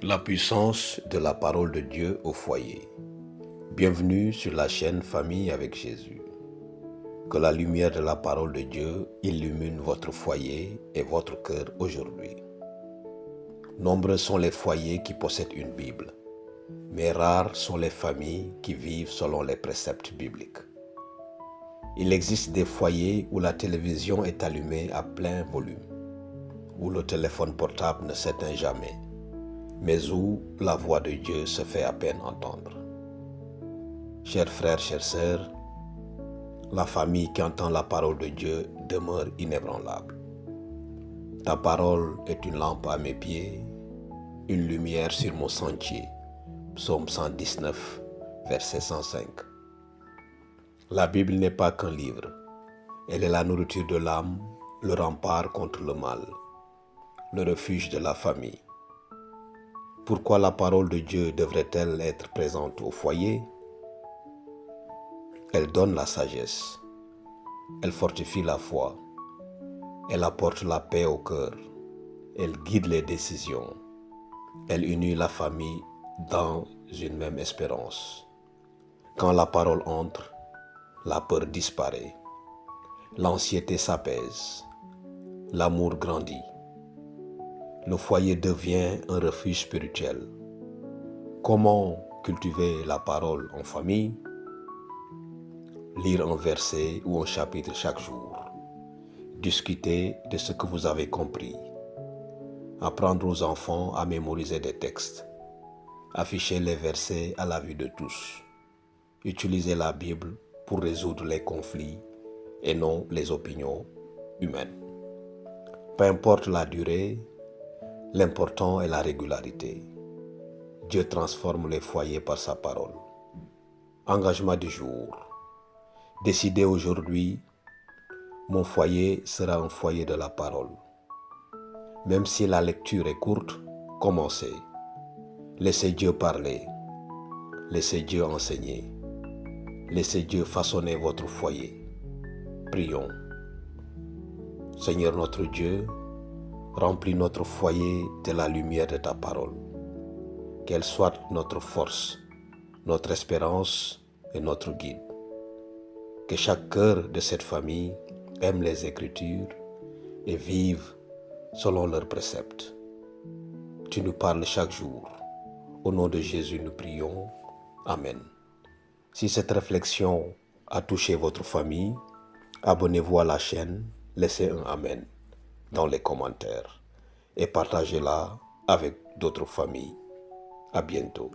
La puissance de la parole de Dieu au foyer. Bienvenue sur la chaîne Famille avec Jésus. Que la lumière de la parole de Dieu illumine votre foyer et votre cœur aujourd'hui. Nombreux sont les foyers qui possèdent une Bible, mais rares sont les familles qui vivent selon les préceptes bibliques. Il existe des foyers où la télévision est allumée à plein volume, où le téléphone portable ne s'éteint jamais, mais où la voix de Dieu se fait à peine entendre. Chers frères, chères sœurs, la famille qui entend la parole de Dieu demeure inébranlable. Ta parole est une lampe à mes pieds, une lumière sur mon sentier. Psaume 119, verset 105. La Bible n'est pas qu'un livre. Elle est la nourriture de l'âme, le rempart contre le mal, le refuge de la famille. Pourquoi la parole de Dieu devrait-elle être présente au foyer? Elle donne la sagesse, elle fortifie la foi, elle apporte la paix au cœur, elle guide les décisions, elle unit la famille dans une même espérance. Quand la parole entre, la peur disparaît, l'anxiété s'apaise, l'amour grandit. Le foyer devient un refuge spirituel. Comment cultiver la parole en famille? Lire un verset ou un chapitre chaque jour. Discuter de ce que vous avez compris. Apprendre aux enfants à mémoriser des textes. Afficher les versets à la vue de tous. Utiliser la Bible pour résoudre les conflits et non les opinions humaines. Peu importe la durée, l'important est la régularité. Dieu transforme les foyers par sa parole. Engagement du jour. Décidez aujourd'hui, mon foyer sera un foyer de la parole. Même si la lecture est courte, commencez. Laissez Dieu parler. Laissez Dieu enseigner. Laissez Dieu façonner votre foyer. Prions. Seigneur notre Dieu, remplis notre foyer de la lumière de ta parole. Qu'elle soit notre force, notre espérance et notre guide. Que chaque cœur de cette famille aime les Écritures et vive selon leurs préceptes. Tu nous parles chaque jour. Au nom de Jésus, nous prions. Amen. Si cette réflexion a touché votre famille, abonnez-vous à la chaîne, laissez un Amen dans les commentaires et partagez-la avec d'autres familles. À bientôt.